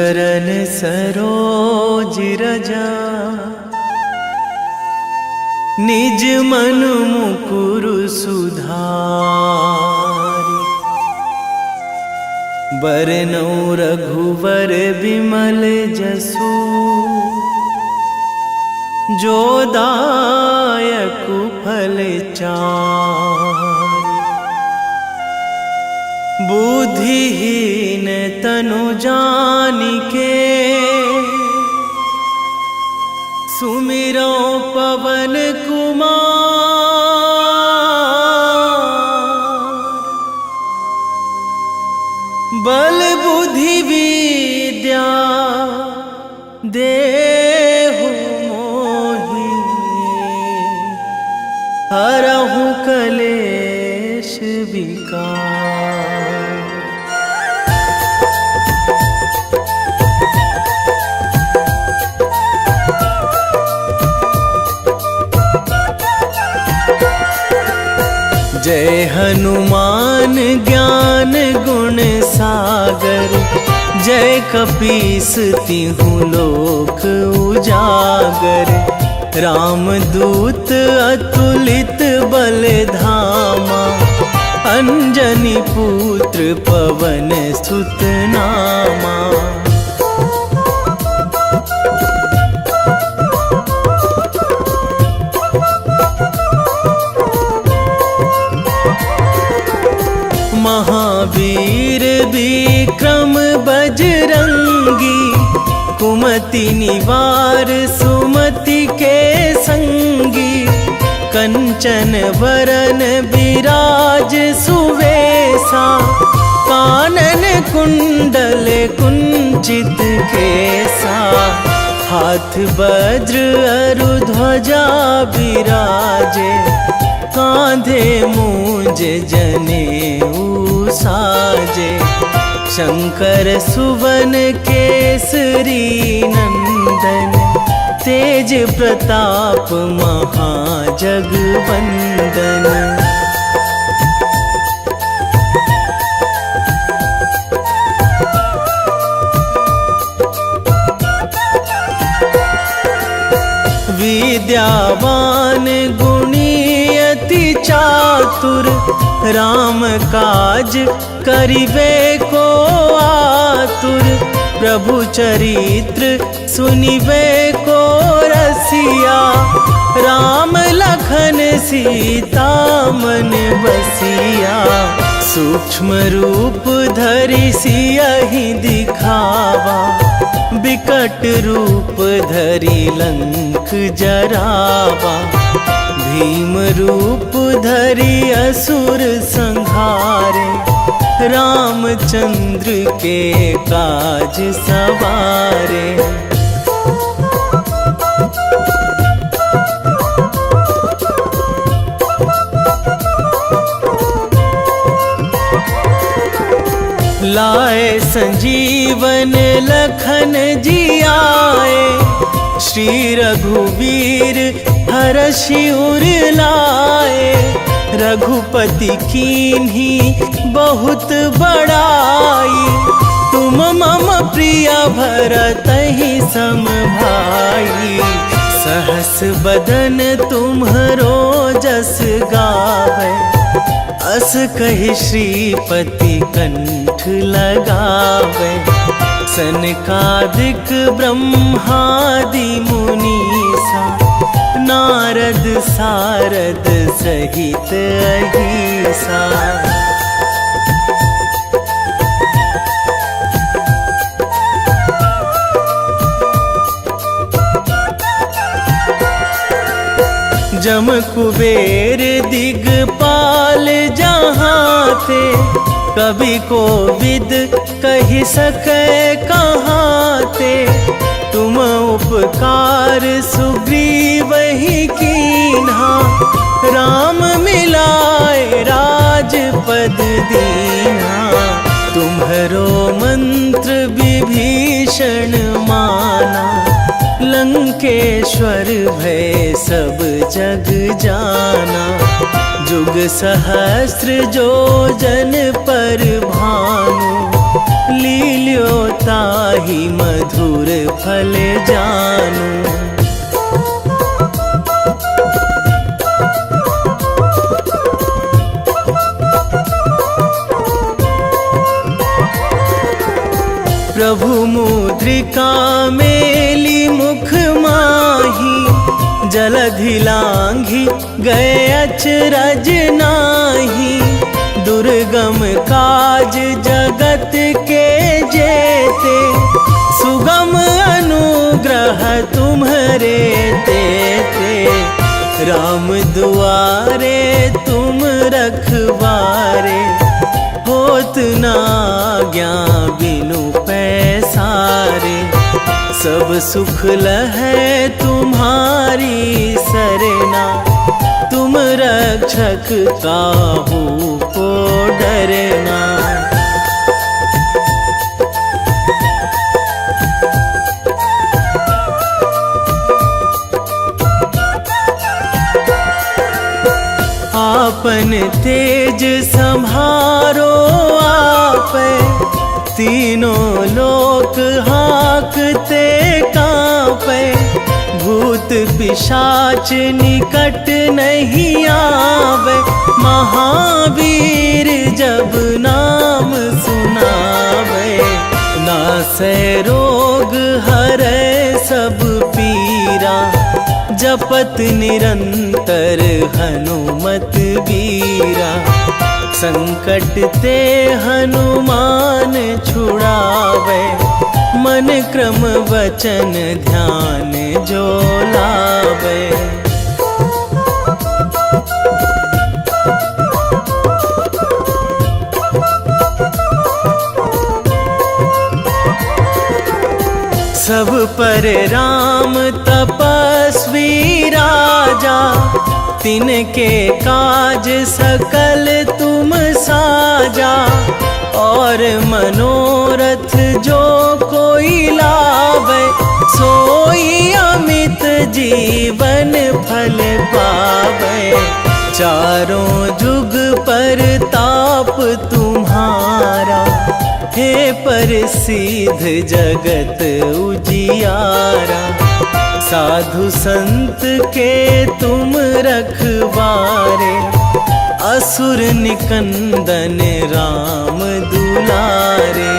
चरण सरोज रजा, निज मन मुकुर सुधारि। बरनौ रघुवर बिमल जसु, जो दायक फल चारि। बुद्धिहीन तनु जानिके, सुमिरो पवन कुमार। बल बुद्धि विद्या देहु मोहि, हरहु कलेश विकार। जय हनुमान ज्ञान गुण सागर, जय कपीस तिहु लोक उजागर। रामदूत अतुलित बल धामा, अंजनी पुत्र पवन सुत नामा। महावीर विक्रम बजरंगी, कुमति निवार सुमति के संगी। कंचन वरन विराज सुवेशा, कानन कुंडल कुंचित केसा। हाथ वज्र अरु ध्वजा बिराजे, कांधे मूंज जनेऊ साजे। शंकर सुवन केसरी नंदन, तेज प्रताप महाजगवंदन। विद्यावान गुणी अति चातुर, राम काज करिबे को आतुर। प्रभु चरित्र सुनिबे को रसिया, राम लखन सीता मन बसिया। सूक्ष्म रूप धरि सियहि दिखावा, बिकट रूप धरि लंक जरावा। भीम रूप धरि असुर संहारे, रामचंद्र के काज सवारे। लाए संजीवन लखन जियाए, श्री रघुवीर हरषि उर लाए। रघुपति कीन्ही बहुत बड़ाई, तुम मम प्रिय भरतहि सम भाई। सहस बदन तुम्हरो जस गावै, अस कहि श्रीपति कंठ लगावै। सनकादिक ब्रह्मादि मुनीसा, नारद सारद सहित अहिसा। जम कुबेर दिगपाल जहाँ थे, कवि कोविद कहि सकै कहाँ ते। तुम उपकार सुग्रीवहि कीन्हा, राम मिलाए राजपद दीन्हा। तुम्हरो मंत्र विभीषण माना, लंकेश्वर भय सब जग जाना। जुग सहस्र जो जन पर भानु, लील्योताहि ताहि मधुर फल जानू। प्रभु मुद्रिका मेली मुख माही, जलधि लांघी गए अचरज नाही। दुर्गम काज जगत के जेते, सुगम अनुग्रह तुम्हरे तेते। राम दुआरे तुम रखवारे, होत ना आज्ञा बिनु पैसारे। सब सुख लहै तुम्हारी सरना, तुम रक्षक काहू को डरना। आपन तेज संभारो आपे, तीनों लोक हाकते कांपे। भूत पिशाच निकट नहीं आवे, महावीर जब नाम सुनावे। नासै रोग हरै सब पीरा, जपत निरंतर हनुमत बीरा। संकट ते हनुमान छुड़ावे, मन क्रम वचन ध्यान जो लावे। सब पर राम तपस्वी राजा, तिनके काज सकल तुम साजा। और मनोरथ जो कोई लावे, सोई अमित जीवन फल पावे। चारों जुग पर ताप तुम्हारा, हे प्रसिद्ध जगत उजियारा। साधु संत के तुम रखवारे, असुर निकंदन राम दुलारे।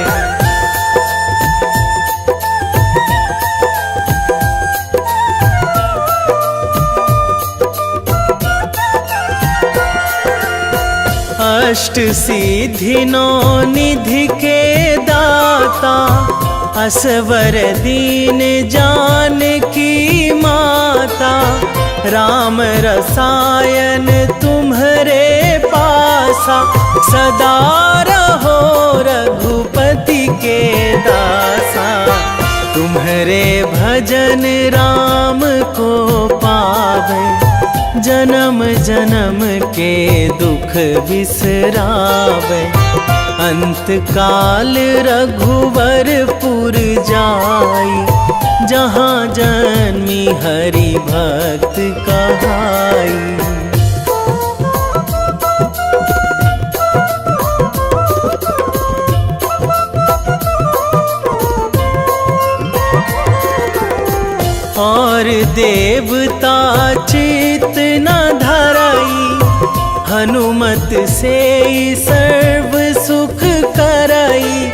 अष्ट सिद्धि नौ निधि के दाता, असवर दीन जानकी माता। राम रसायन तुम्हरे पासा, सदा रहो रघुपति के दासा। तुम्हरे भजन राम को पावे, जन्म जन्म के दुख बिसरावे। अंत काल रघुवरपुर जाई, जहाँ जन्मी हरि भक्त कहाई। और देवता चित न धराई, हनुमत से सर्व सुख कराई।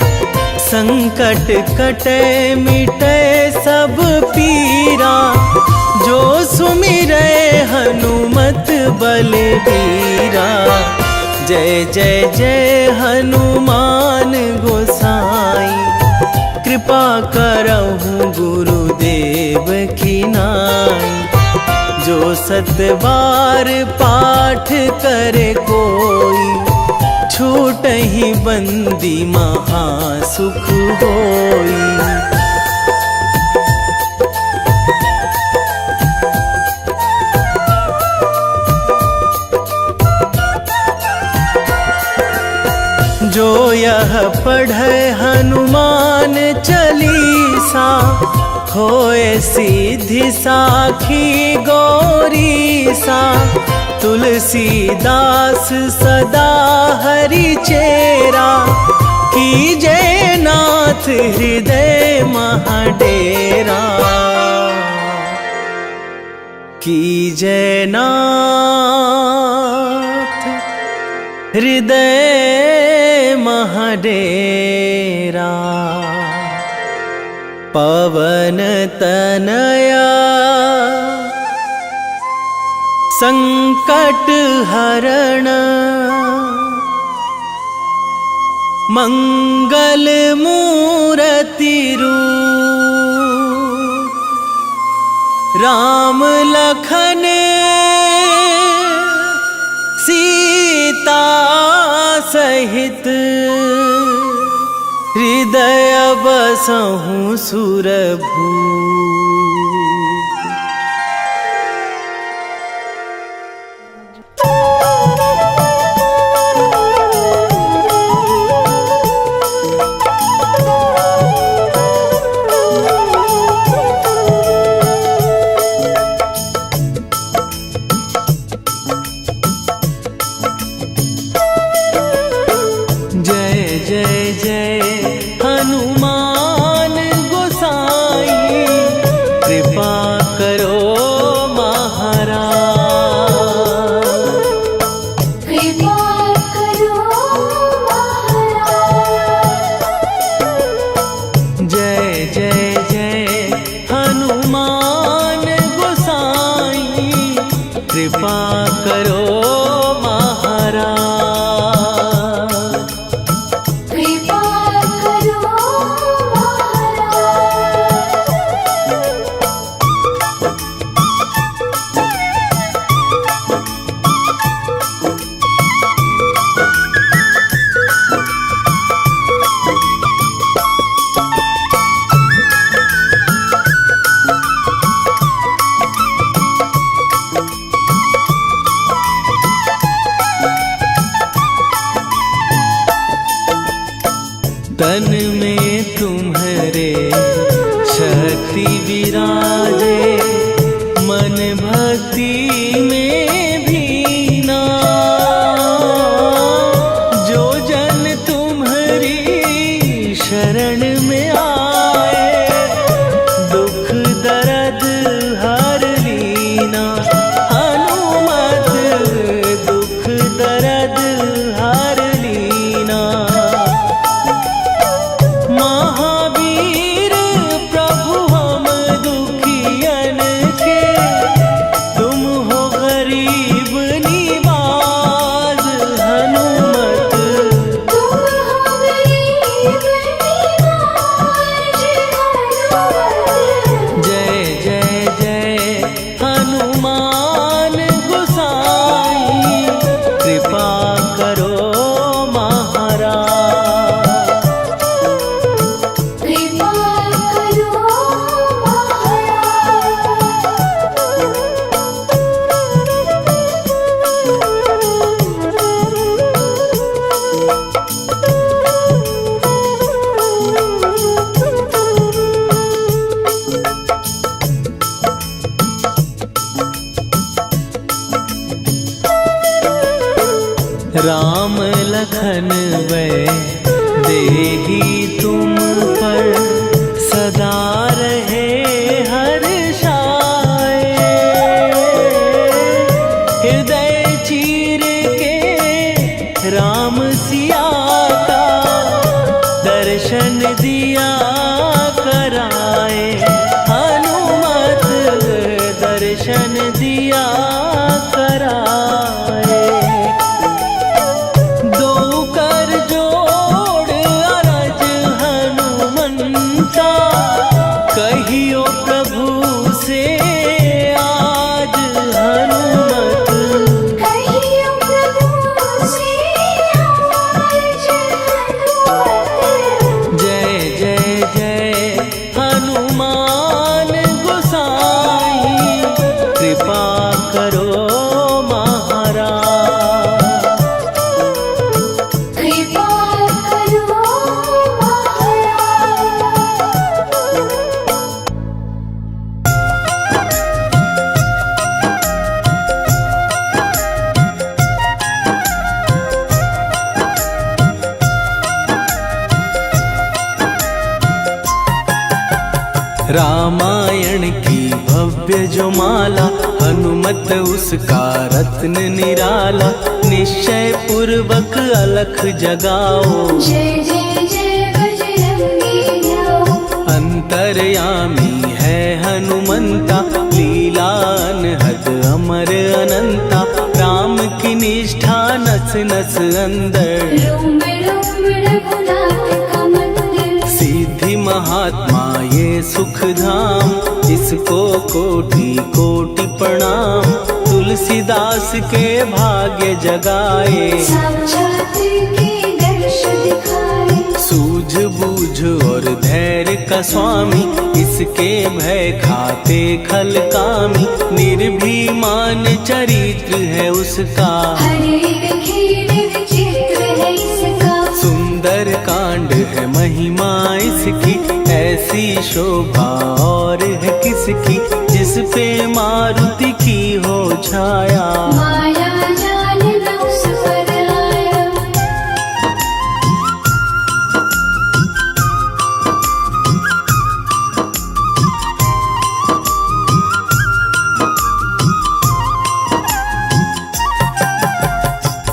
संकट कटे मिटे सब पीरा, जो सुमिरै हनुमत बलबीरा। जय जय जय हनुमान गोसाई, कृपा करहु गुरुदेव की नाई। जो सतबार पाठ करे कोई, छूटहि बंदी महासुख होई। जो यह पढ़े हनुमान चालीसा, होए सिद्धि साखी गौरीसा। तुलसीदास सदा हरि चेरा, कीजे नाथ हृदय महाडेरा, कीजे नाथ हृदय महाडेरा। पवन तनया संकट हरण, मंगल मूर्ति रूप, राम लखन सीता सहित, हृदय बसहु सुरभूप। जय जय जय हनुमान गोसाई, कृपा करो महाराज, कृपा करो महाराज। जय जय जय हनुमान गोसाई, कृपा करो महाराज। तन में तुम्हारे शक्ति विराजे, मन भक्ति में भीना, जो जन तुम्हारी शरण में आए, दुख दर्द हर लीना। हनुमत दुख दर्द हर लीना, महावीर प्रभु हम दुखियन के, तुम हो गरीब निवाज। हनुमत तुम हो गरीब निवाज। जय जय जय हनुमान गोसाई, कृपा करो महाराज। कृपा करो राम लखन वै देही तुम पर, सदा रहे हर्षाए। हृदय चीर के राम सिया का, दर्शन दिया कराए। हनुमत दर्शन दिया कराए। दो कर रामायण की भव्य जो माला, हनुमत उसका रत्न निराला। निश्चय पूर्वक अलख जगाओ, जय जय जय बजरंगी जाओ। अंतर्यामी है हनुमंता, लीला अनहद अमर अनंता। राम की निष्ठा नस नस अंदर, रोम रोम रघुनाथ का मंदिर। सिद्धि महात्मा ये सुख धाम, इसको कोटि कोटि प्रणाम। तुलसीदास के भाग्य जगाए, साक्षात के दर्श दिखाए। सूझ बूझ और धैर्य का स्वामी, इसके भय खाते खल कामी। निर्भीमान चरित्र है उसका, हर एक खेल विचित्र है इसका। सुंदर कांड है महिमा इसकी। ऐसी शोभा और है किसकी, जिस पे मारुति की हो छाया। माया जाल न उस पर आया।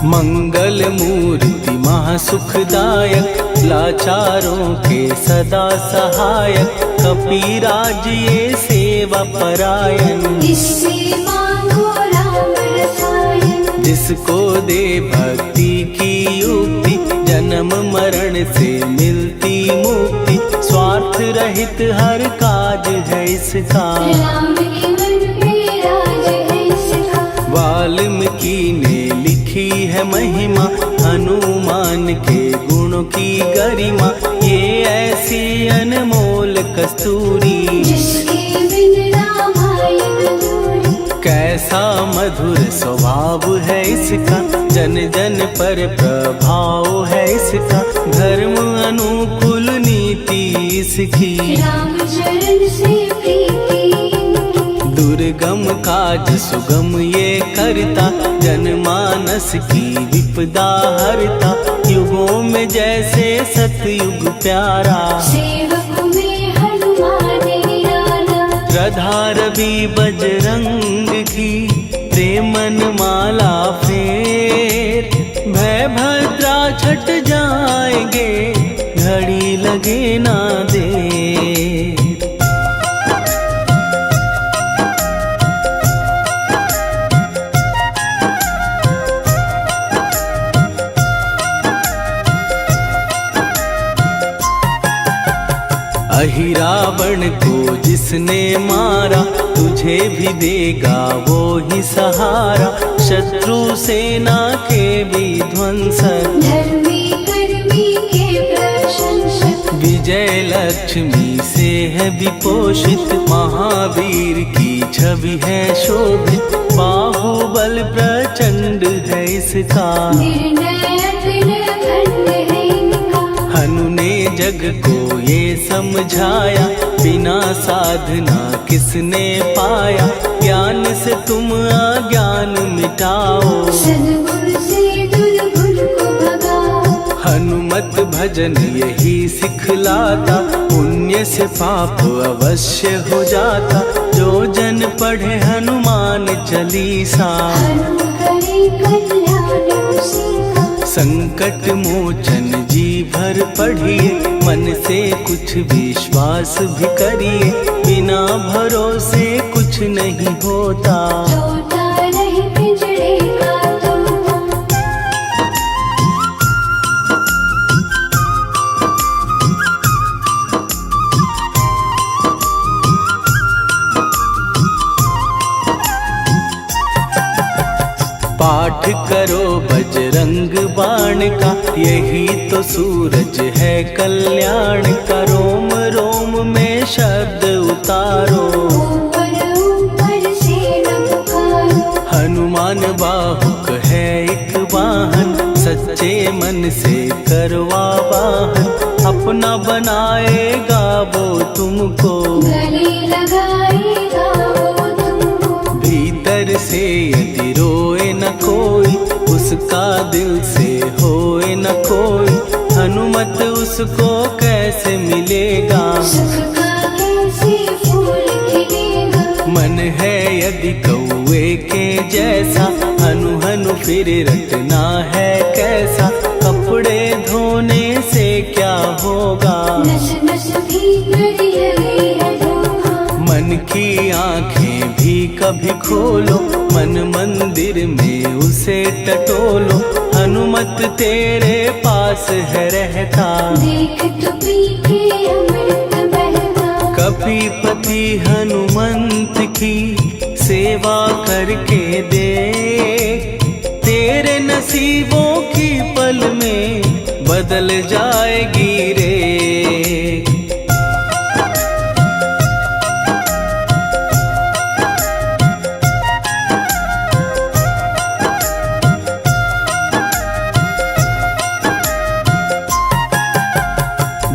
मंगल मूर्ति महासुखदायक, लाचारों के सदा सहायक। कपीराज ये सेवा परायण, इससे मांगो राम रसायन। जिसको दे भक्ति की युक्ति, जन्म मरण से मिलती मुक्ति। स्वार्थ रहित हर काज है इसका, राम के मन में राज है इसका। वाल्मीकि ने लिखी है महिमा, हनुमान के गुणों की गरिमा। ये ऐसी अनमोल कस्तूरी, जिसके बिन रामायण अधूरी। कैसा मधुर स्वभाव है इसका, जन जन पर प्रभाव है इसका। धर्म अनुकूल नीति इसकी, राम चरण से प्रीति इनकी। दुर्गम काज सुगम ये करता, जनमानस की विपदा हरता। युगों में जैसे सतयुग प्यारा, सेवक में हनुमान निराला। श्रद्धा रवि बजरंग की, प्रेमन माला फेर। भय भद्रा छट जाएंगे, घड़ी लगे ना देर। अहिरावण को जिसने मारा, तुझे भी देगा वो ही सहारा। शत्रु सेना के विध्वंसक, धर्मी कर्मी के प्रशंसक। विजय लक्ष्मी से है विपोषित, महावीर की छवि है शोभित। बाहुबल प्रचंड है इसका, निर्णय अखंड है इनका। हनु ने जग को ये समझाया, बिना साधना किसने पाया। ज्ञान से तुम अज्ञान मिटाओ, सद्गुण से दुर्गुण को भगाओ। हनुमत भजन यही सिखलाता, पुण्य से पाप अवश्य हो जाता। जो जन पढ़े हनुमान चालीसा, हनु करे कल्याण उसी का। संकट मोचन जी भर पढ़िए, मन से कुछ विश्वास भी करिए। बिना भरोसे कुछ नहीं होता, तोता रहे पिंजड़े का तोता। पाठ करो बजरंग बाण का, यही तो सूरज है कल्याण का। रोम रोम में शब्द उतारो, ऊपर ऊपर से न पुकारो। हनुमान बाहुक है एक वाहन, सच्चे मन से करवा वाहन। अपना बनाएगा वो तुमको, गले लगाएगा वो तुमको। भीतर से यदि रोए न कोई, उसका दिल से होए न कोई। हनुमत उसको कैसे मिलेगा, सुख का कैसे फिर रटना है कैसा, कपड़े धोने से क्या होगा। नस नस भीतर जले है धुआं। मन की आंखें भी कभी खोलो, मन मंदिर में उसे टटोलो। हनुमत तेरे पास है रहता, देख तो पी के अमृत बहता। कपीपति हनुमंत की सेवा करके देख, तेरे नसीबों की पल में बदल जाएगी रे।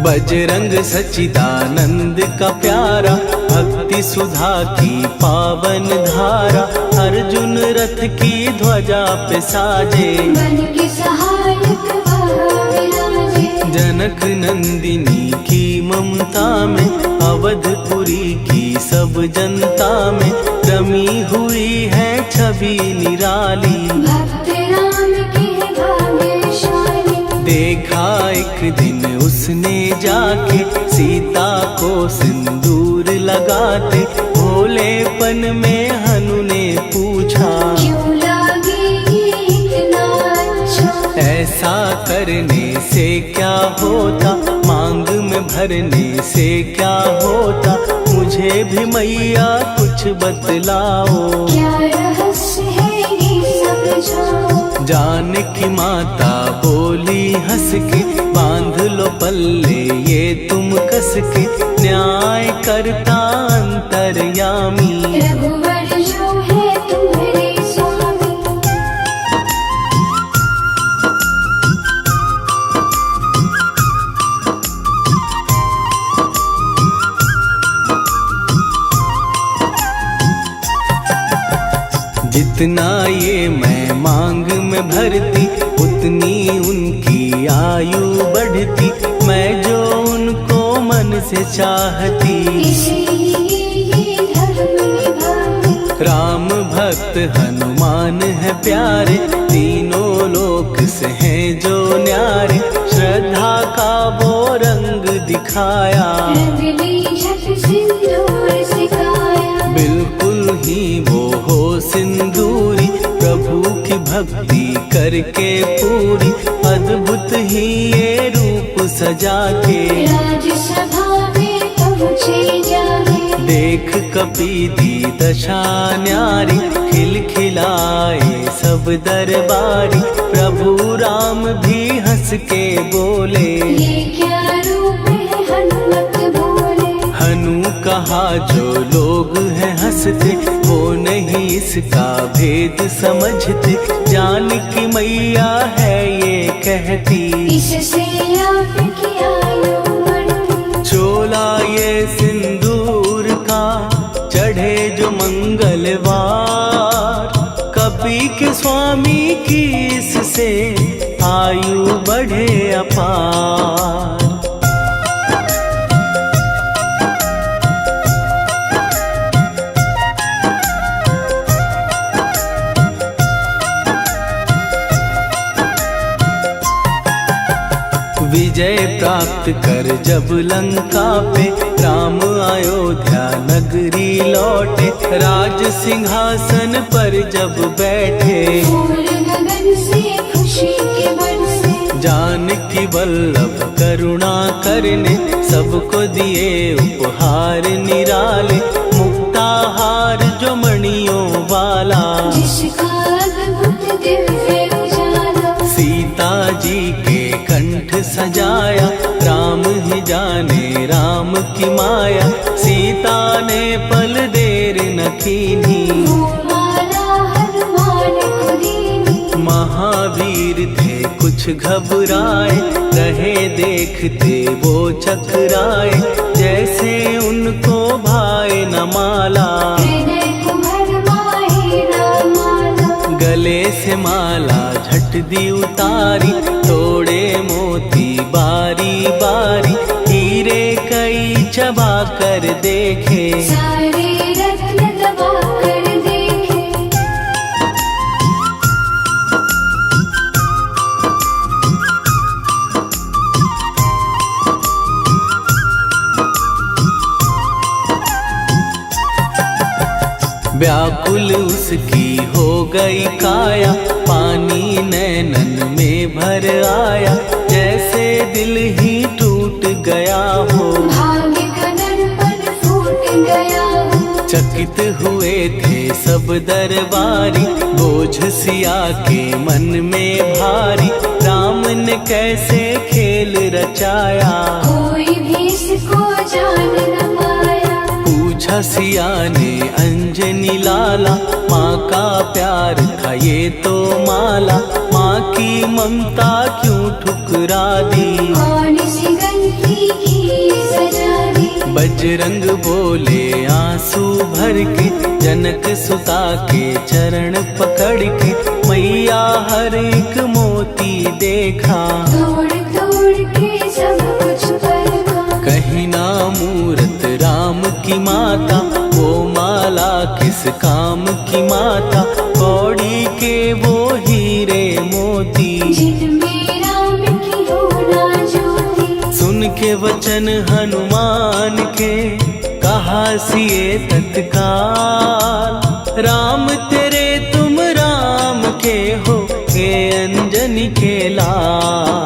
बजरंग सच्चिदानंद का प्यारा, भक्ति सुधा की पावन धारा। अर्जुन रथ की ध्वजा पे साजे, मन के सहायक वहाँ विराजे। जनक नंदिनी की ममता में, अवधपुरी की सब जनता में रमी हुई है छवि निराली। भक्त राम के भाग्यशाली। देखा एक दिन उसने जाके सीता को सिंदूर लगाते, भोलेपन में हनु ने पूछा, क्यों लागे ये इतना अच्छा। ऐसा करने से क्या होता, मांग में भरने से क्या होता। मुझे भी मैया कुछ बतलाओ, क्या रहस्य है ये समझाओ। जानकी माता बोली हंस के, बांध लो पल्ले ये तुम कस के। न्याय करता अंतर्यामी, रघुवर जो है तुम्हारे स्वामी। जितना ये मैं मांग में भरती, उतनी उनकी आयु बढ़ती। मैं जो उनको मन से चाहती, इसलिए ये धर्म निभाती। राम भक्त हनुमान है प्यारे, तीनों लोक से हैं जो न्यारे। श्रद्धा का वो रंग दिखाया, रंग ली झट सिंदूर सिखाया। बिल्कुल ही वो हो सिंदूरी, प्रभु की भक्ति करके पूरी। अद्भुत ही ये रूप सजा के, राजसभा में पहुँचे जाके। देख कपीदी दशा न्यारी, खिलखिलाए सब दरबारी। प्रभु राम भी हंस के बोले, ये क्या रूप है हनुमत बोले। हनु कहा जो लोग हैं हंसते, वो नहीं इसका भेद समझते। जानकी मैया है ये कहती, इससे आपकी आयु बढ़ती। चोला ये सिंदूर का चढ़े जो मंगलवार, कपी के स्वामी की इससे आयु बढ़े अपार। विजय प्राप्त कर जब लंका पे, राम अयोध्या नगरी लौटे। राज सिंहासन पर जब बैठे, फूल गगन से खुशी के बरसे। जानकी वल्लभ करुणा करने, सबको दिए उपहार निराले। मुक्ताहार जो मणियों वाला, जिसका अद्भुत दिव्य उजाला। सीता जी के कंठ सजाया, राम ही जाने राम की माया। सीता ने पल देर न कीन्ही, वो माला हनुमान को दीनी। महावीर थे कुछ घबराए, रहे देखते वो चकराए। जैसे उनको भाए न माला, हृदय को भरमाए रामाला। गले से माला झट दी उतारी, तोड़े मोती बारी बारी। हीरे कई चबा कर देखे, सारे रत्न दबा कर देखे। व्याकुल उसकी हो गई काया, पानी नैनन में भर आया, जैसे दिल ही टूट गया हो। भाग्य का दर्पण फूट गया हो। चकित हुए थे सब दरबारी, बोझ सिया के मन में भारी, राम ने कैसे खेल रचाया, कोई भी इसको जान न पाया। पूछा सिया ने अंजनी लाला, माँ का प्यार था ये तो माला, माँ की ममता क्यों ठुकरा दी, कौन सी गलती की सजा दी। बजरंग बोले आंसू भर के, जनक सुता के चरण पकड़ के, मैया हर एक मोती देखा, तोड़ तोड़ के सब कुछ परखा। कहीं ना मूरत राम की माता, वो माला किस काम की माता, कौड़ी के वो हीरे मोती, जिनमें राम की हो ना ज्योति। सुन के वचन हनुमान के, कहा सिए तत्काल, राम तेरे तुम राम के हो, हे अंजनी के लाल।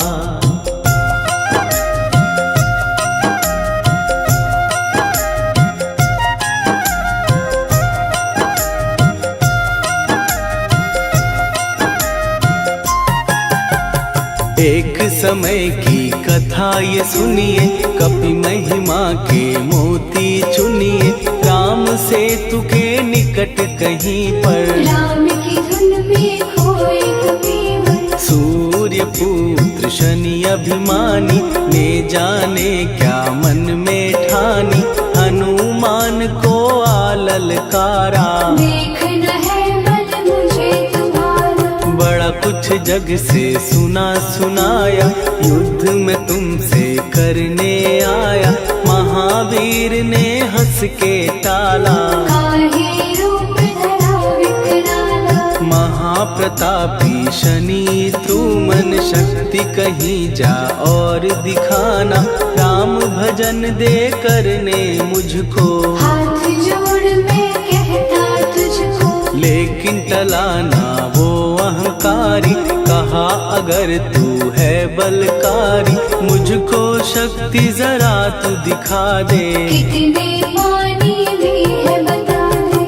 एक समय की कथा ये सुनिए, कपि महिमा के मोती चुनिए, राम सेतु के निकट कहीं पर, राम की धुन में खोए कबीर। सूर्य पुत्र शनि अभिमानी, ने जाने क्या मन में ठानी, हनुमान को आललकारा, देखना है बल मुझे तुम्हारा। बड़ा कुछ जग से सुना सुनाया, युद्ध में तुमसे करने आया, महावीर ने हंस के टाला, काहे रूप धरा विकराला। महाप्रतापी शनि तू मन शक्ति कहीं जा और दिखाना, राम भजन दे करने मुझको, हाथ जोड़ मैं कहता तुझको। लेकिन टलाना वो अहंकारी, कहा अगर तू है बलकारी, मुझको शक्ति जरा तू दिखा दे, कितने पानी भी है बता दे।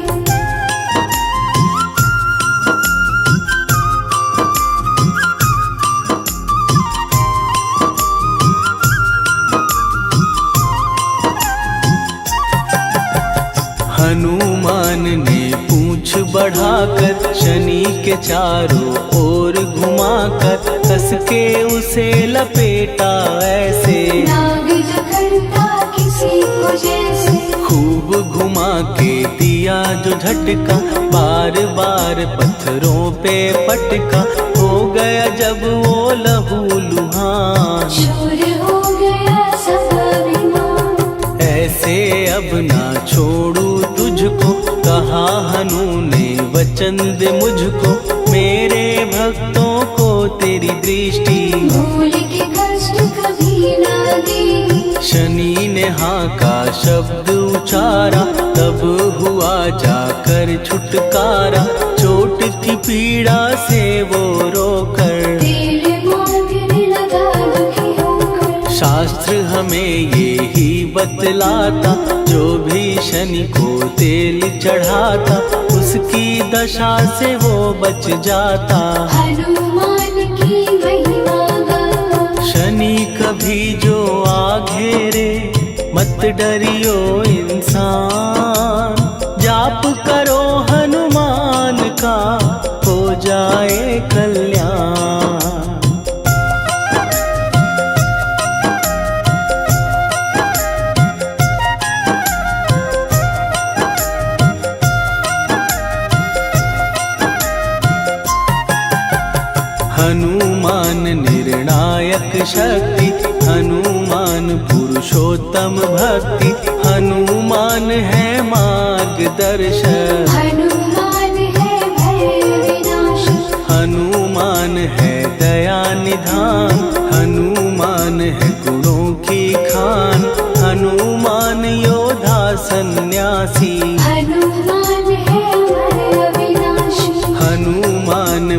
हनुमान ने पूंछ बढ़ाकर, शनि के चारों ओर घुमाकर, कस के उसे लपेटा ऐसे, नाग जो करता किसी को जैसे। खूब घुमा के दिया जो झटका, बार बार पत्थरों पे पटका, हो गया जब वो लहू लुहान, शूर हो गया सब अभिमान। ऐसे अब ना छोड़ू तुझको, कहा हनु ने वचन दे मुझको, मेरे भक्तों को तेरी दृष्टि, भूल के कष्ट कभी ना देगी। शनि ने हाँ का शब्द उचारा, तब हुआ जाकर छुटकारा, चोट की पीड़ा से वो रोकर, तेल मांगने लगा दुखी होकर। शास्त्र हमें ये ही बतलाता, जो भी शनि को तेल चढ़ाता, उसकी दशा से वो बच जाता, हनुमान की महिमा गाता। शनि कभी जो आ घेरे, मत डरियो इंसान, जाप करो हनुमान का, हो जाए कल्याण। हनुमान निर्णायक शक्ति, हनुमान पुरुषोत्तम भक्ति, हनुमान है मार्गदर्शक, हनुमान है भय विनाशक। हनुमान है दया निधान, हनुमान है गुणों की खान, हनुमान योद्धा सन्यासी, हनुमान है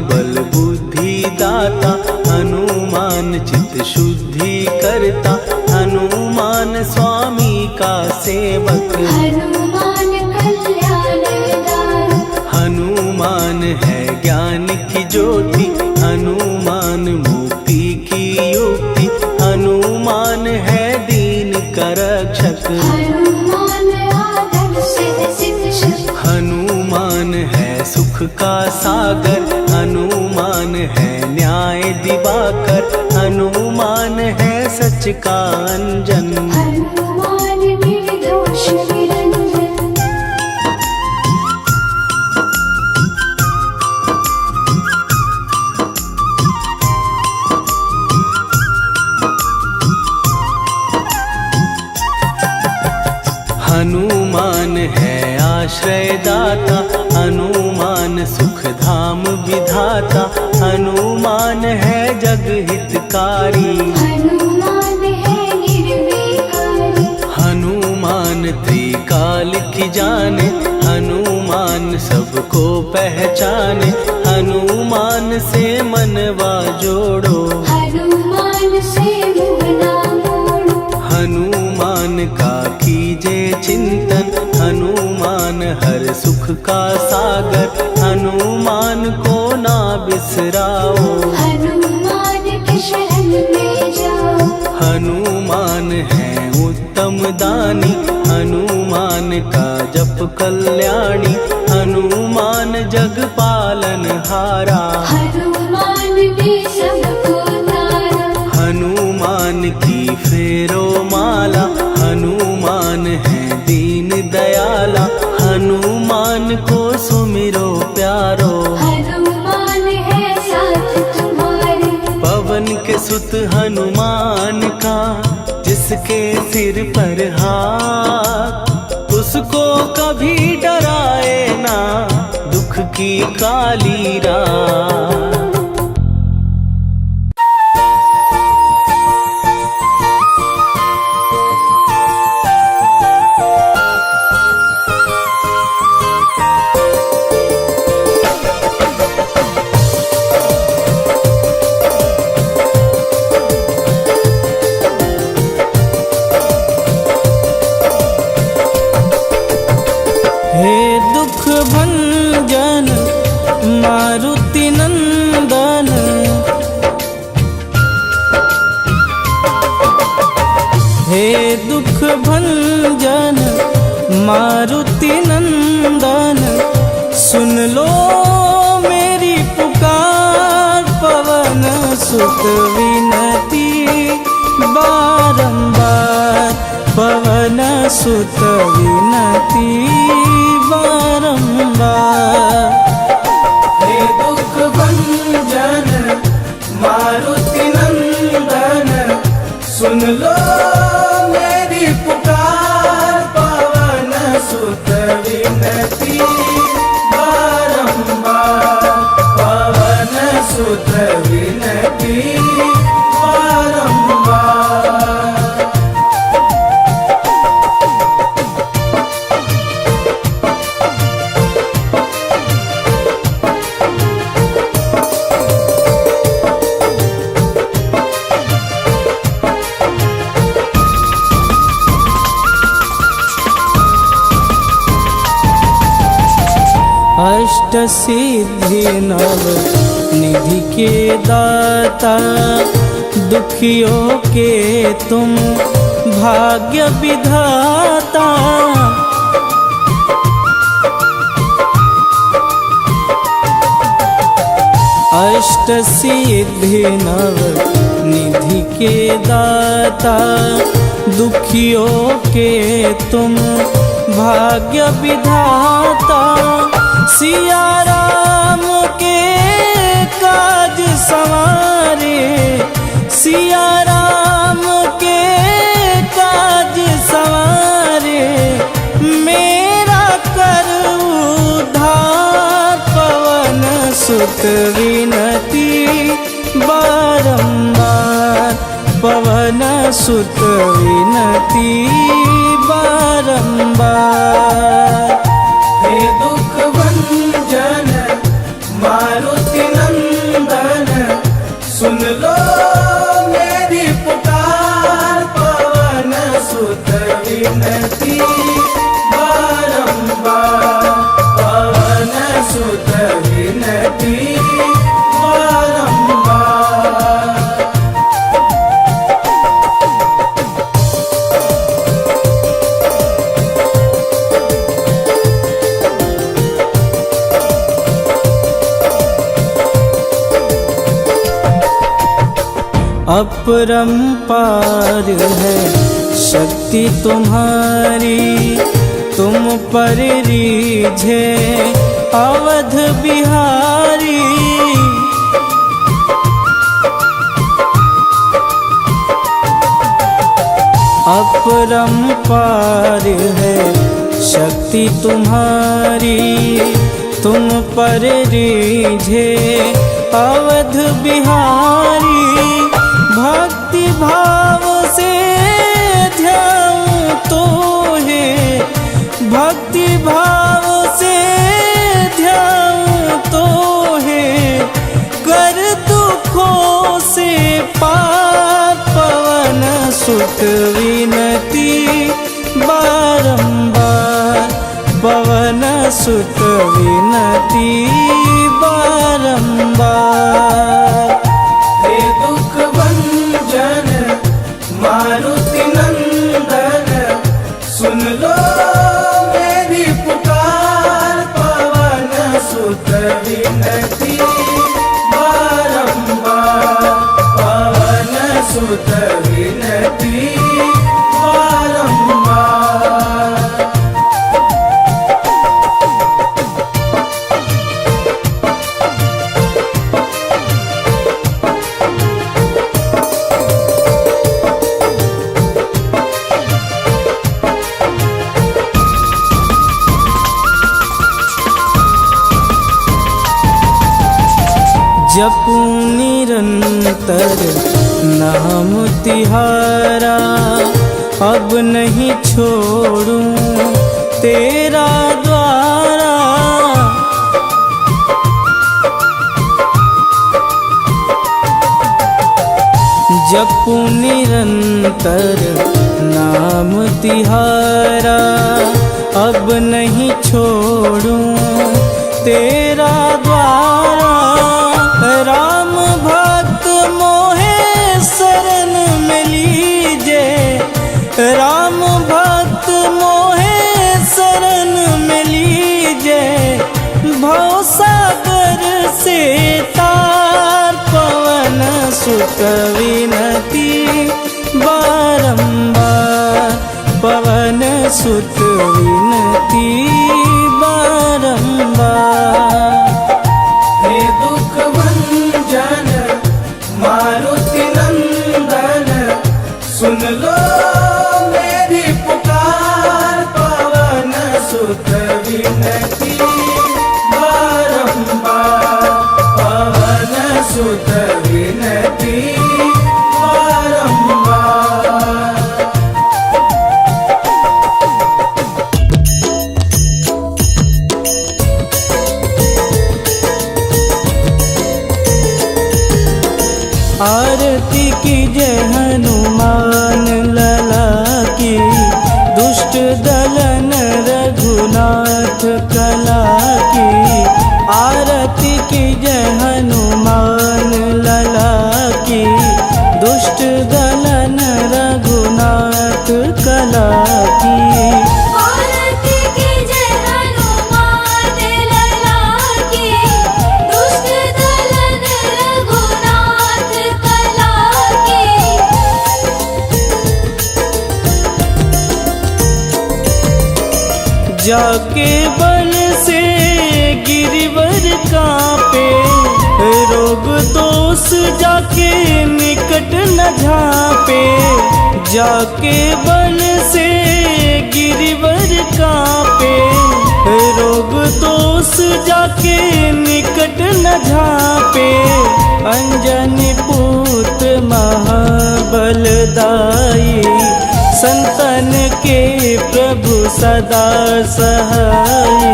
बल बुद्धि दाता, हनुमान चित्त शुद्धि करता, हनुमान स्वामी का सेवक। हनुमान कल्याण दायक, हनुमान है ज्ञान की ज्योति, हनुमान मुक्ति की युक्ति, हनुमान है दीन का रक्षक। हनुमान आदर सिद्ध शिक्षक, हनुमान है सुख का सागर, हनुमान है न्याय दिवाकर, हनुमान है सच का अंजन। हनुमान निर्दोष निरंजन, हनुमान है आश्रय दाता, हनुमान सुख धाम विधाता, हनुमान है जग हितकारी। हनुमान है निर्विकारी, हनुमान त्रिकाल की जाने, हनुमान सबको पहचाने, हनुमान से मनवा जोड़ो। हनुमान से मुँह ना मोड़ो, हनुमान का कीजे चिंतन, हनुमान हर सुख का सागर, हनुमान को ना बिसराओ। हनुमान के शरण में जाओ। हनुमान है उत्तम दानी, हनुमान का जप कल्याणी, हनुमान जग पालन हारा। हनुमान ने सबको तारा, हनुमान की फेरो माला, हनुमान है दीन दयाला, हनुमान को सुमिरो प्यारो। हनुमान है साथ तुम्हारे, पवन के सुत हनुमान का, जिसके सिर पर हाथ, उसको कभी डराए ना दुख की काली रात। हे दुख भंजन मारुति नंदन, हे दुख भंजन मारुति नंदन, सुन लो मेरी पुकार, पवन सुत विनती बारंबार, पवन सुत विनती बारंबार। हे दुख भंजन मारुति नंदन, सुन लो मेरी पुकार, पवन सुत विनती बारंबार, पवन सुत विनती बारंबार। अष्ट सिद्धि नव निधि के दाता, दुखियों के तुम भाग्य विधाता। अष्ट सिद्धि नव निधि के दाता, दुखियों के तुम भाग्य विधाता। सिया राम के काज सवारे, सिया राम के काज सवारे, मेरा कर उद्धार, पवन सुत विनती बारंबार, पवन सुत विनती बारंबार। हे दुख भंजन मारुति नंदन, अपरंपार है शक्ति तुम्हारी, तुम पर रीझे अवध बिहारी। अपरंपार है शक्ति तुम्हारी, तुम पर रीझे अवध बिहारी। भक्ति भाव से ध्याऊं तो है, भक्ति भाव से ध्याऊं तो है, कर दुखों से पार पवन सुत विनती बारंबार, पवन सुत विनती बारंबार। हे दुख भंजन मारुति नंदन, सुन लो मेरी पुकार, पवन सुत विनती बारंबार, पवन सुत विनती बारंबार। जपूं निरंतर नाम तिहारा, अब नहीं छोड़ूं तेरा द्वारा। जपूं निरंतर नाम तिहारा, अब नहीं छोड़ूं तेरा द्वारा। राम भक्त मोहे शरण में लीजे, राम भक्त मोहे शरण में लीजे। भवसागर से तार पवन सुत विनती बारंबार, पवन सुत विनती बारंबार। हे दुख भंजन मारुति नंदन, सुन लो मेरी पुकार, पवन सुत विनती बारंबार, पवन सुत विनती बारंबार। आरती की जय हनुमान लला की, दुष्ट दलन रघुनाथ कला की। आरती की जय हनुमान लला की, दुष्ट दलन रघुनाथ कला की। आरती की जय हनुमान लला की, दुष्ट दलन रघुनाथ कला की। जाके बल से गिरिवर कांपे, रोग दोष जाके निकट न झांपे। जाके बल से गिरिवर कांपे, रोग दोष जाके निकट न झांपे। अंजनी पुत्र महाबलदाई, संतन के प्रभु सदा सहाई।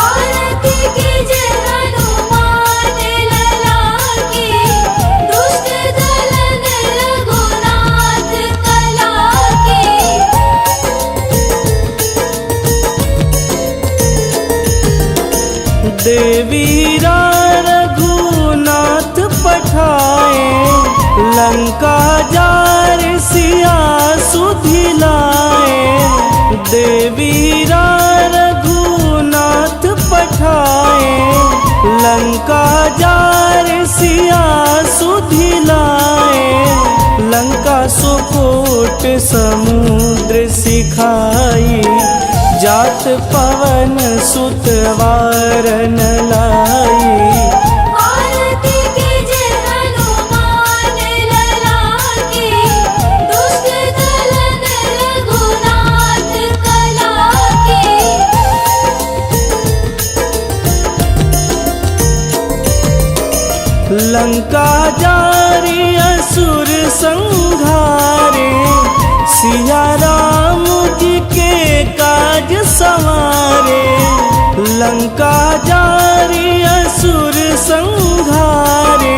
आरती की जय हनुमान लला की, दुष्ट दलन रघुनाथ कला की। देवीरा रघुनाथ पठाए, लंका जार सिया सुधिलाए। देवीरा रघुनाथ पठाए, लंका जार सिया सुधिलाए। लंका सुकोट समुद्र सिखाई, जात पवन सुत वारन लाई। आरती कीजे हनुमान लला की, दुष्ट दलन रघुनाथ कला की। लंका जारी असुर संहारे, सिया राम जी के काज संवारे। लंका जारी असुर संहारे,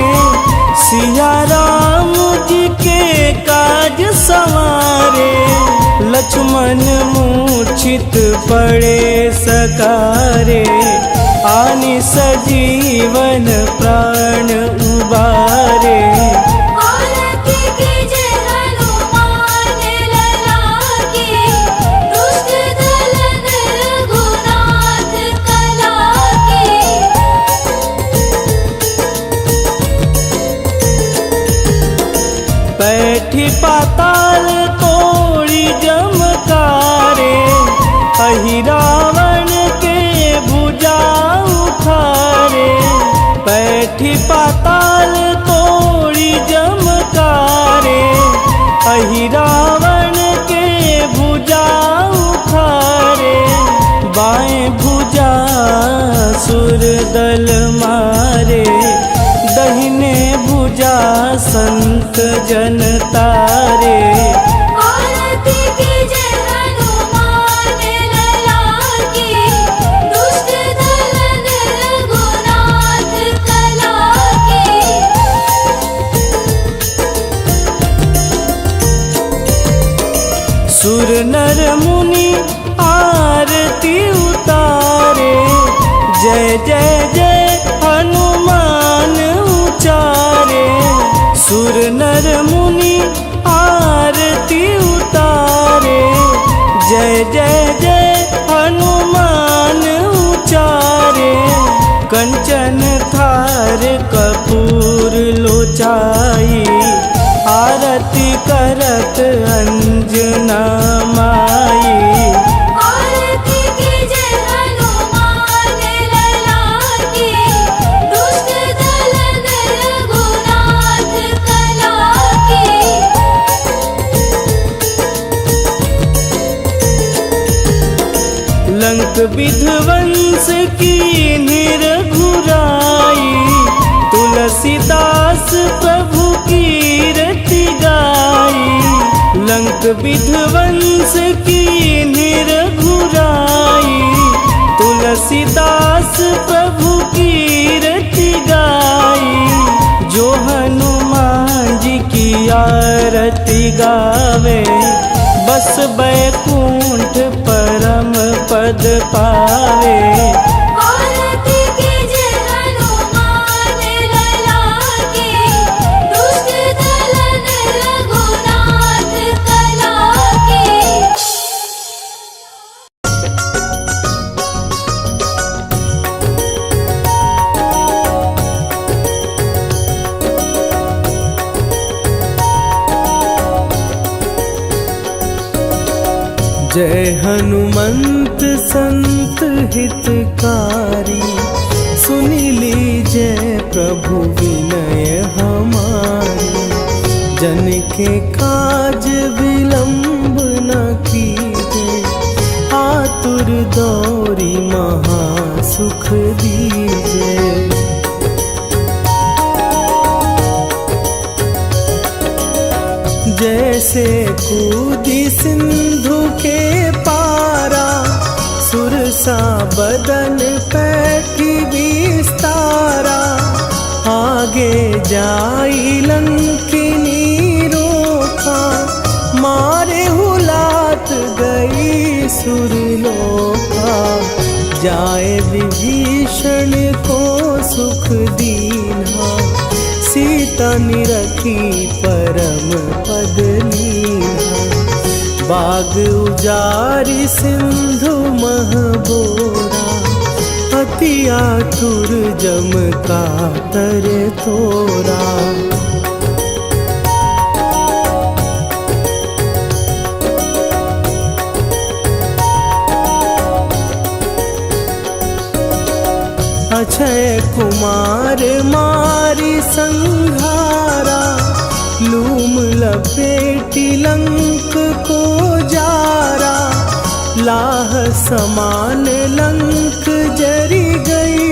सिया राम जी के काज संवारे। लक्ष्मण मूर्छित पड़े सकारे, आनि सजीवन प्राण उबारे। आरती कीजे हनुमान लला की, दुष्ट दलन रघुनाथ कला की। बैठी पाताल तोड़ी जमकारे, अहि रावण के भुजा उखारे। बैठी पाताल तोड़ी जमकारे, अहि रावण के भुजा उखारे। बाएं भुजा सुर दल मारे, दहिने भुजा संत जन तारे। आरती कीजे हनुमान लला की, दुष्ट दलन रघुनाथ कला की। सुर नर मुनि आरती उतारे, जय जय जय हनुमान उचारे। सुर नर मुनि आरती उतारे, जय जय जय हनुमान उचारे। कंचन थार कपूर लोचाई, आरती करत अंजना माई। आरती कीजे हनुमान लला की, दुष्ट दलन रघुनाथ कला की। लंक विध्वंस की निरघुराई, तुलसीदास प्रभु कीरति गाई। लंक विध्वंस की निरघुराई, तुलसीदास प्रभु कीरति गाई। जो हनुमान जी की आरती गावे, बस बैकुंठ परम पद पावे। आरती कीजे हनुमान लला की, दुष्ट दलन रघुनाथ कला की। जय हनुमंत संत हितकारी, सुनि लीजय प्रभु विनय हमारी। जन के काज विलंब न कीजे, आतुर दौरी महासुख दीजे। जैसे कूदी सिंधु के पारा, सुरसा बदन पैठी विस्तारा। आगे जाई लंकिनी रोका, मारे हुलात गई सुरलोका। जाए विभीषण को सुख दीना, सीता निरखी परम पद लीना। बाग उजारी सिंधु महबोरा, अति आतुर जम का तर तोरा। अक्षय कुमार मारी संहारा, लूम लपेटी लंक को जारा, लाह समान लंक जरी गई।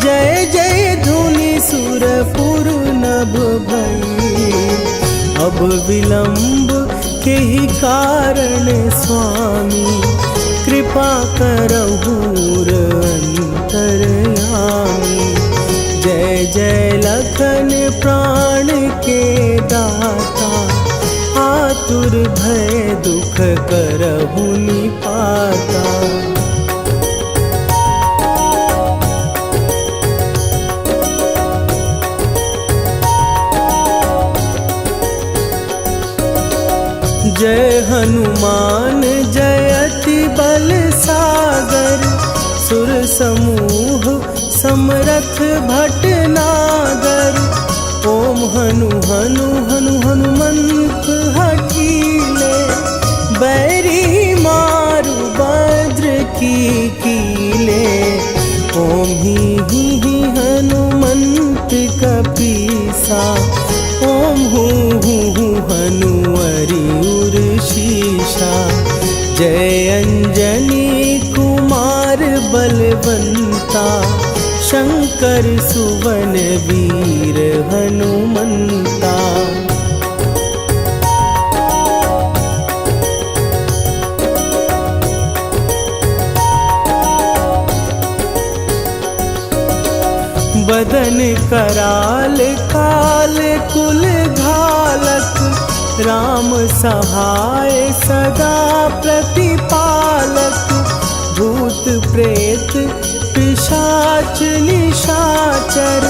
जय जय धुनि सुरपुर नभ भई, अब विलंब के ही कारण स्वामी, कृपा करहु अंतरयामी। जय जय लखन प्राण के दाता, आतुर भय दुख करहु निपाता। जय हनुमान जयति बल सागर, सुर समूह समरथ भटनागर। ओम हनु हनु हनु हनुमंत हठीले, बैरी मारु वज्र की कीले। ओम ही हनुमंत कपीसा, ओम हूँ हनुवरि उर शीशा। जय अंजनी कुमार बलवंता, शंकर सुवन वीर हनुमंता। बदन कराल काल कुल घालक, राम सहाय सदा प्रतिपालक। भूत प्रेत पिशाच निशाचर,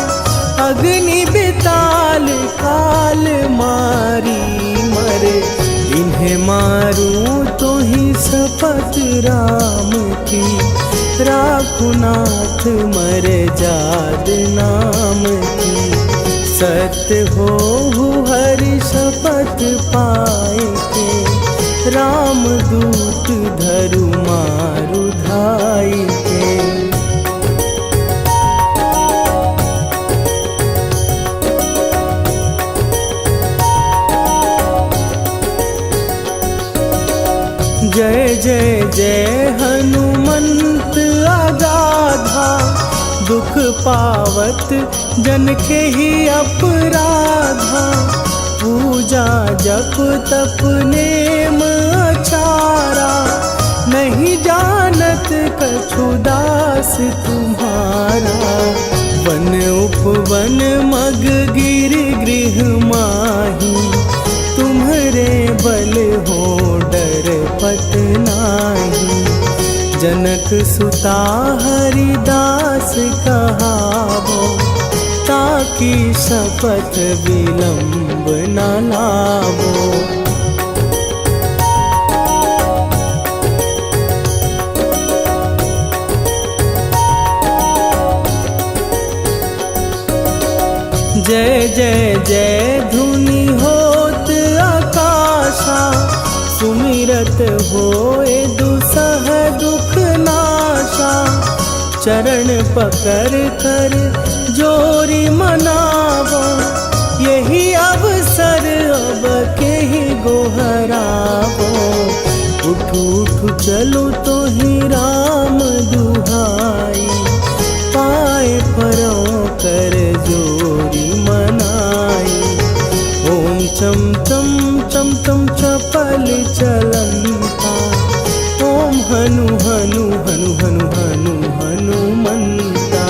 अग्नि बिताल काल मारी मरे। इन्हें मारूं तो ही शपथ राम की, राखुनाथ मर जाद नाम की। सत्य हो हरि शपथ पाए के, राम दूत धरु मारु धाई के। जय जय जय हनुमंत अगाधा, दुख पावत जन के ही अपराधा। पूजा जप तप नेम अचारा, नहीं जानत कछु दास तुम्हारा। वन उपवन मग गिर गृह माही, तुम्हरे बल हो डर पत नाही। जनक सुता हरिदास कहावो, ताकि शपथ विलंब न लावो। जय जय जय धुनि होत आकाशा, सुमिरत होए दुसह दुख नाशा। चरण पकड़ कर जोरी मनावो, यही अवसर अब के ही गोहरावो। उठ उठ चलो तो ही राम दुहाई, पाए परों कर जोरी मनाई। ओम चम चम चम चम चपल चलंता, ओम हनु हनु हनु हनु हनु हनुमंता।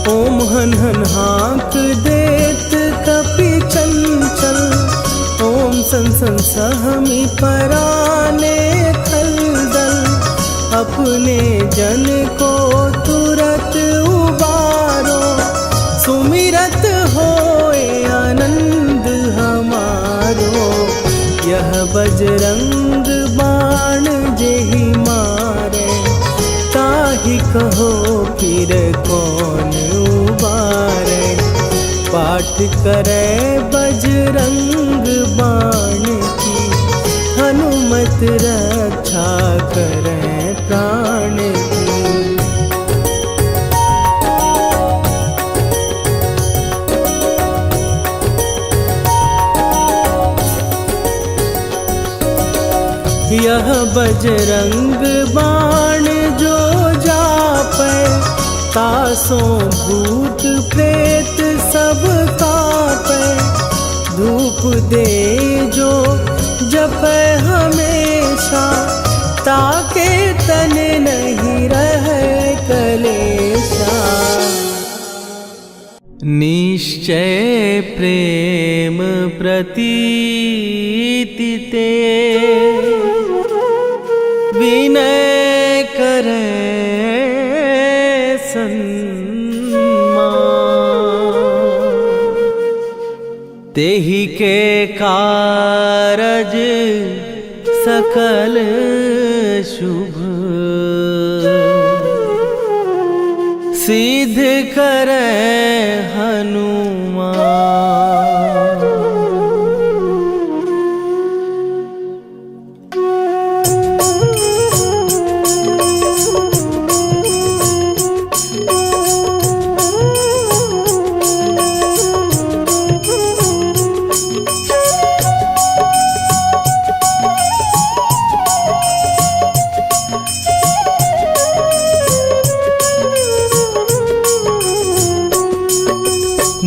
ओम हन हन हाँक देत कपि चंचल, ओम सन सन सहमी पराने खलदल। अपने जन को तुरत उबारो, सुमिरत होए आनंद हमारो। यह बजरंग बाण जेहि मारे, ताहि कहो फिर कौन उबारे। पाठ करे बजरंग बाण की, हनुमत रक्षा करे प्राण की। यह बजरंग बाण जो जापै, तासों भूत प्रेत सब कापै। धूप दे जो जपै हमेशा, ताके तन नहीं रहे कलेशा। निश्चय प्रेम प्रतीति ते, विनय करे सन्मान। तेहि के कारज सकल शुभ, सिद्ध करे हनुमान।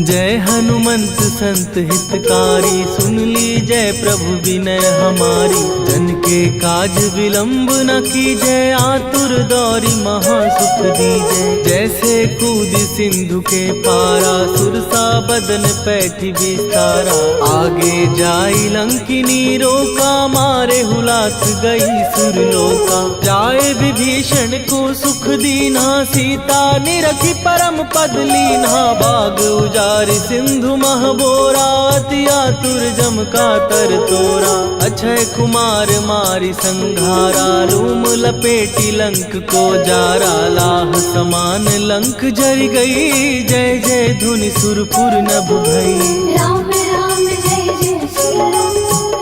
जय हनुमंत संत हितकारी, सुन ली जय प्रभु विनय हमारी। जन के काज विलंब न कीजय, आतुर दौरी महासुख दीजय। जैसे कूद सिंधु के पारा, सुरसा बदन पैठी विस्तारा। आगे जाई लंकिनी रोका, मारे हुलात गई सुरलोका। जाए विभीषण को सुख दीना, सीता निरखी परम पद लीना। बाग उजारि सिंधु महबोरा, अति आतुर जम का तर तोरा। अक्षय कुमार मारि संघारा, रूम लपेटी लंक को जारा। लाह समान लंक जरि गई, जय जय धुनि सुरपुर नभ भई। राम राम जय जय सिया राम,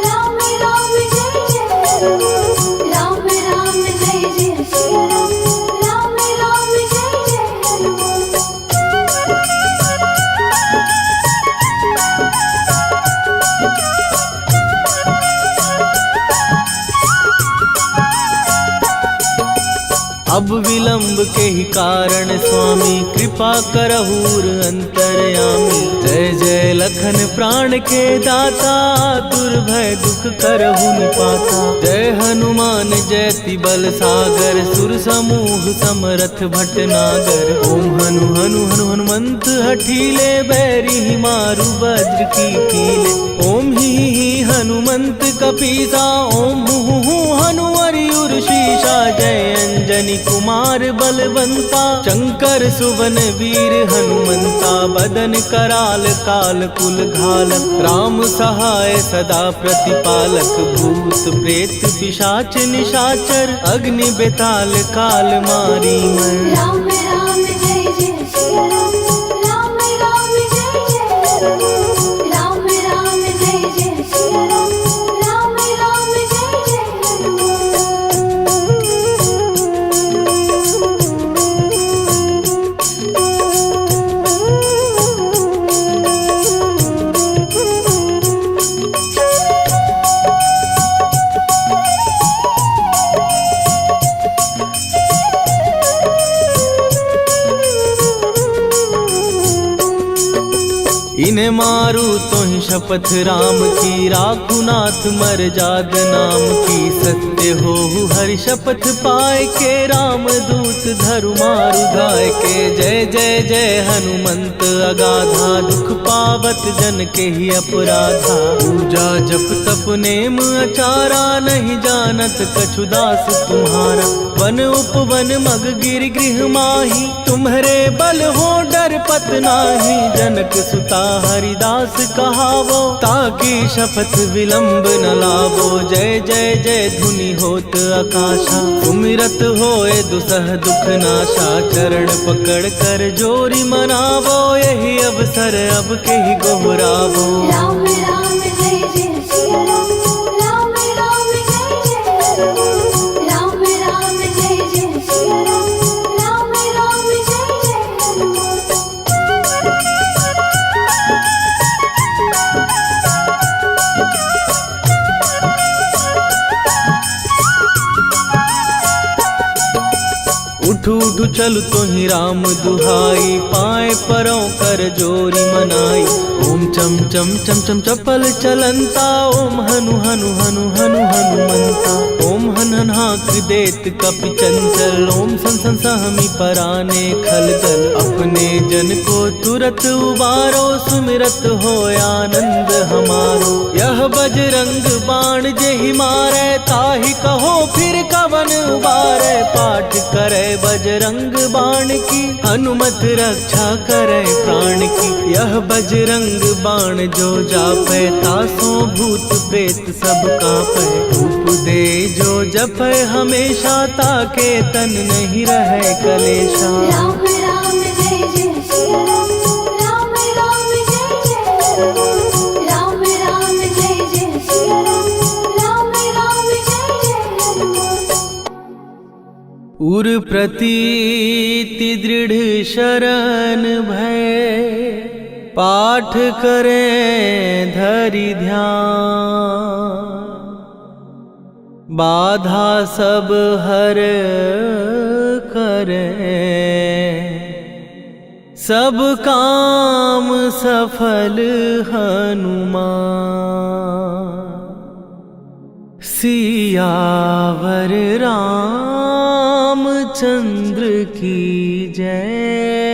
राम राम जय जय राम। राम राम जय जय सिया राम, राम राम जय जय राम। अब विलंब के ही कारण स्वामी, कृपा करहूर अंतरयामी। जय जय लखन प्राण के दाता, दुर्भय दुख करहु निपाता। जय हनुमान जयति बल सागर, सुर समूह समरथ भटनागर। ओम हनु हनु हनु हनुमंत हठीले, बैरी मारु वज्र की कीले। ओम ही हनुमंत कपीसा, ओम हु हनुमरियुर शीशा। जय अंजनी कुमार बलवंता, शंकर सुवन वीर हनुमंता। बदन कराल काल कुल घालक, राम सहाय सदा प्रतिपालक। भूत प्रेत पिशाच निशाचर, अग्नि बेताल काल मारी मैं। राम राम जय जय सिया राम, राम राम जय जय राम। राम राम जय जय सिया राम, राम राम जय जय राम। इन्हें मारू तो ही शपथ राम की, राखू नाथ मर जाग नाम की। सत्य हो हरि शपथ पाए के, राम दूत धरु मारु धाय के। जय जय जय हनुमंत अगाधा, दुख पावत जन के ही अपराधा। पूजा जप तप नेम अचारा, नहीं जानत कछु दास तुम्हारा। वन उपवन मग गिर गृह माही, तुम्हारे बल हो डर पत नाही। जनक सुता हरिदास कहावो, ताकि शपथ विलंब न लावो। जय जय जय धुनि होत आकाशा, सुमिरत होए दुसह दुख नाशा। चरण पकड़ कर जोरी मनावो, यही अवसर अब के ही गोहरावो। राम राम जय जय सिया राम, राम राम जय जय राम। राम राम जय जय सिया राम, राम राम जय जय राम। उठू उठू चल तो ही राम दुहाई, पाए परों कर जोरी मनाई। ओम चम चम चम चम चपल चलंता, ओम हनु हनु हनु हनु हनुमंता। ओम हन हन हाक देत कपि चंचल, ओम सन सन सहमी पराने खलदल। अपने जन को तुरत उबारो, सुमिरत हो आनंद हमारो। यह बजरंग बाण जेहि मारे, ताहि कहो फिर कवन उबारे। पाठ करे बजरंग बाण की, हनुमत रक्षा करे प्राण की। यह बजरंग बाण जो जापै, तासों भूत प्रेत सब कापै। धूप दे जो जपै हमेशा, ताके तन नहीं रहे कलेशा। राम राम जय जय सिया राम, राम राम जय जय राम। राम राम जय जय सिया राम, राम राम जय जय राम। उर प्रतीति दृढ़ शरण भय, पाठ करें धरि ध्यान। बाधा सब हर करें, सब काम सफल हनुमान। सियावर रामचंद्र की जय।